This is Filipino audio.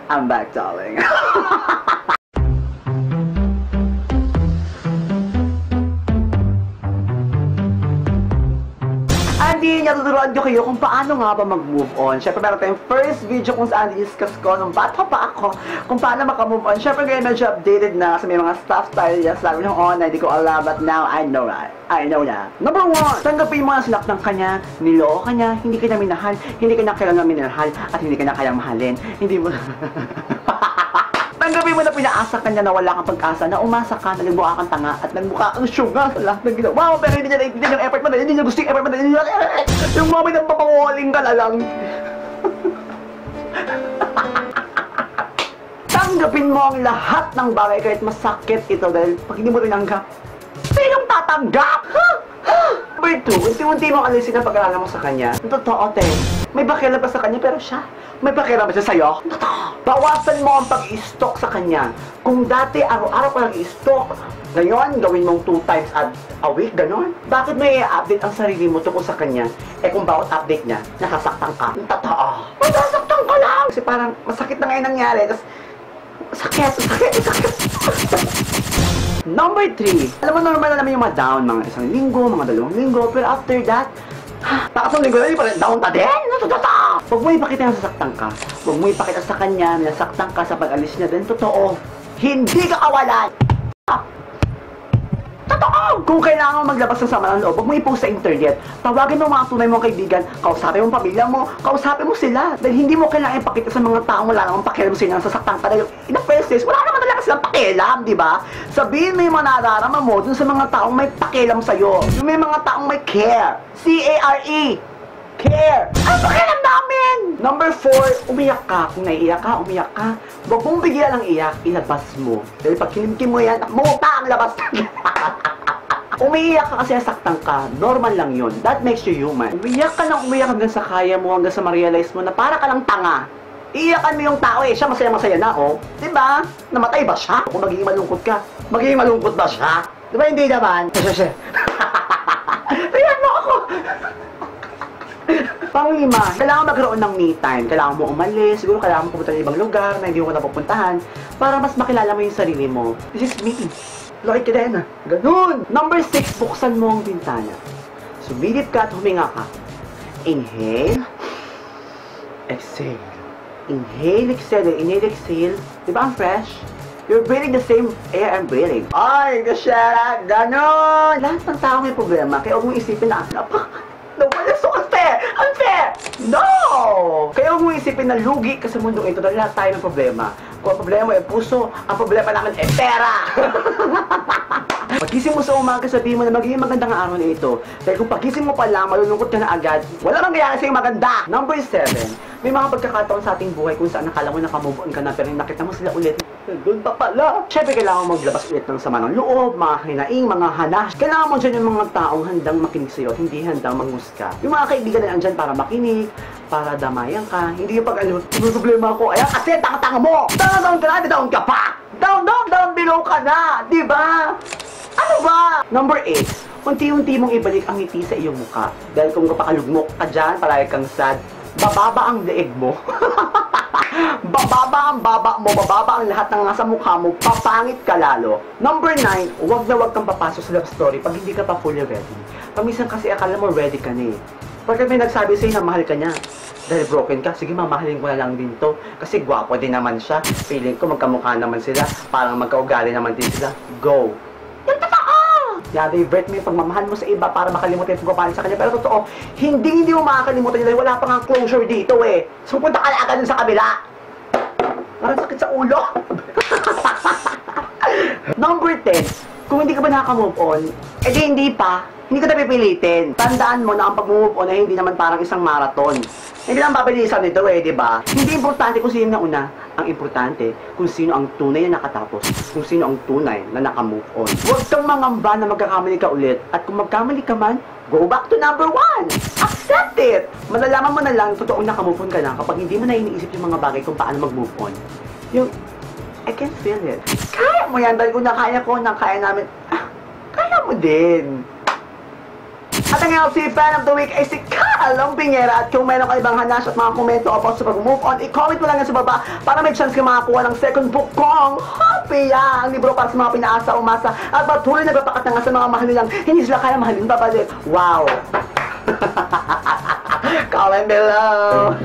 I'm back, darling. Hindi niya tuturuan ko kayo kung paano nga ba mag-move on. Siyempre, meron tayong first video kung saan i-discuss ko nung bata pa ako kung paano maka-move on. Siyempre, ngayon medyo updated na kasi may mga stuff tayo yan. Sabi nung online, hindi ko alam, but now I know that. I know na. Number 1, tanggapin mo na sinaktan ka niya, niloko ka niya, hindi ka niya minahal, hindi ka niya kailangan minahal, at hindi ka niya kayang mahalin. Hindi mo... Tanggapin mo na pinaasa ka niya na wala kang pag-asa, na umasa ka, na nagmukha kang tanga, at nagmukha kang syunga sa lahat ng ginawa. Wow, pero hindi niya naiintindihan yung effort mo, hindi niya gusto yung effort mo, yung moment ng papanguling ka na lang. Tanggapin mo ang lahat ng bagay kahit masakit ito dahil pag hindi mo tinanggap, sinong tatanggap? Number 2, unti-unti mong alisin ang pag-aalala mo sa kanya. Totoo, te. May bakilan pa sa kanya pero siya, may pakiram ba siya sa'yo? Bawasan mo ang pag-i-stalk sa kanya. Kung dati araw-araw ka lang i-stalk, ngayon gawin mong 2 times a week, ganon. Bakit may i-update ang sarili mo tungkol sa kanya? Eh kung bawat update niya, nasasaktan ka. Totoo. Nasasaktan ka lang! Kasi parang masakit na ngayon nangyari, tapos sakit. Number 3, alam mo normal na naman yung mga down, mga 1 linggo, mga 2 linggo, pero after that, nakasang linggo na yun, parang down pa din? Natutata! Huwag mo ipakita na nasasaktan ka. Huwag mo ipakita sa kanya na nasaktan ka sa pag-alis niya din. Totoo. Hindi ka kawalan! Totoo! Kung kailangan mo maglabas ng sama ng loob, huwag mo i-post sa internet. Tawagin mo mga tunay mong kaibigan, kausapin mo ang pamilya mo, kausapin mo sila. Dahil hindi mo kailangan ipakita sa mga taong wala namang pakialam sila na sasaktan ka. Dahil in the first place, wala naman talaga silang pakialam, di ba? Sabihin mo yung mga nararamdaman mo dun sa mga taong may pakialam sa'yo. Yung may mga taong may care. C-A-R-E. Care. Ano pakialam namin? Number 4, umiyak ka. Kung naiiyak ka, umiyak ka. Huwag mong bigyan ng iyak, ilabas mo. Dahil pag kinimkim mo yan, muta ang labas. Umiiyak ka kasi nasaktan ka, normal lang yun. That makes you human. Umiyak ka ng umiyak hanggang sa kaya mo, hanggang sa ma-realize mo na para ka lang tanga. Iyakan mo yung tao eh, siya masaya-masaya na ako. Diba? Namatay ba siya? Kung magiging malungkot ka, magiging malungkot ba siya? Diba hindi naman? Tingnan mo ako! Pang-5, kailangan magkaroon ng me time. Kailangan mo umalis, siguro kailangan mo pupunta sa ibang lugar na hindi mo napupuntahan para mas makilala mo yung sarili mo. This is me. Lord ka din. Ganun! Number 6, buksan mo ang bintana. Sumilip ka at huminga ka. Inhale. Exhale. Inhale, exhale. Inhale, exhale. Diba ang fresh? You're breathing the same air I'm breathing. Ay, Gashera! Ganun! Lahat ng tao may problema. Kaya huwag mong isipin na no, wala so unfair! Unfair! No! Kaya huwag mong isipin na lugi ka sa mundong ito dahil lahat tayo ng problema. Kung ang problema ay puso, ang problema namin ay pera! Pagising mo sa umaga, sabihin mo na magiging magandang araw na ito. Dahil kung pagising mo pa lang, malulungkot ka na agad, wala mangyayari sa'yo maganda! Number 7, may mga pagkakataon sa ating buhay kung saan nakala mo nakamove on ka na pero nakita mo sila ulit. Doon pa pala. Siyempre, kailangan mo maglabas ulit ng sama ng loob, mga hinaing, mga hanas. Kailangan mo dyan yung mga taong handang makinig sa'yo at hindi handang manghusga. Yung mga kaibigan na andyan para makinig, para damayan ka. Hindi yung pag may problema ako. Ayan kasi, tanga-tanga mo! Down ka na, down ka pa! Down below ka na! Diba? Ano ba? Number 8, unti-unti mong ibalik ang ngiti sa iyong mukha. Dahil kung kapakalugmok ka dyan, palagi kang sad, bababa ang leeg mo. Bababa ang baba mo, bababa ang lahat ng nasa mukha mo, papangit ka lalo. Number 9, huwag na huwag kang papasok sa love story pag hindi ka pa fully ready. Paminsan kasi akala mo ready ka na eh. Pagkat may nagsabi sa'yo na mahal ka niya, dahil broken ka, sige mamahalin ko na lang din to. Kasi gwapo din naman siya, feeling ko magkamukha naman sila, parang magkaugali naman din sila. Go! Yung totoo! Divert mo yung pagmamahal mo sa iba para makalimutan yung pagpapalit sa kanya. Pero totoo, hindi mo makakalimutan nila. Wala pa nga closure dito eh. So punta ka na agad dun sa kabila. Parang sakit sa ulo. Number 10, kung hindi ka ba nakaka-move on, edi hindi pa. Hindi ka na pipilitin. Tandaan mo na ang pag-move on ay hindi naman parang isang marathon. Hindi lang mapabilisan nito eh, di ba? Hindi importante kung sino na una. Ang importante kung sino ang tunay na nakatapos. Kung sino ang tunay na naka-move on. Huwag kang mangamba na magkakamali ka ulit. At kung magkamali ka man, go back to number 1. Accept it! Malalaman mo na lang totoong naka-move on ka na kapag hindi mo na iniisip yung mga bagay kung paano mag-move on. Yung, I can feel it. Kaya mo yan dahil kung nakaya ko, nakaya namin, kaya mo din. At ang LC fan of the week ay si Kai! Along Pingera, at kung mayroon ka ibang hanas at mga komento about sa pag-move on, i-comment mo lang yan sa baba para may chance ka makakuha ng second book kong Happy ang libro para sa mga pinaasa, umasa at patuloy na nagpapakatanga sa mga mahal nilang hindi sila kaya mahalin babalik. Wow! Comment below!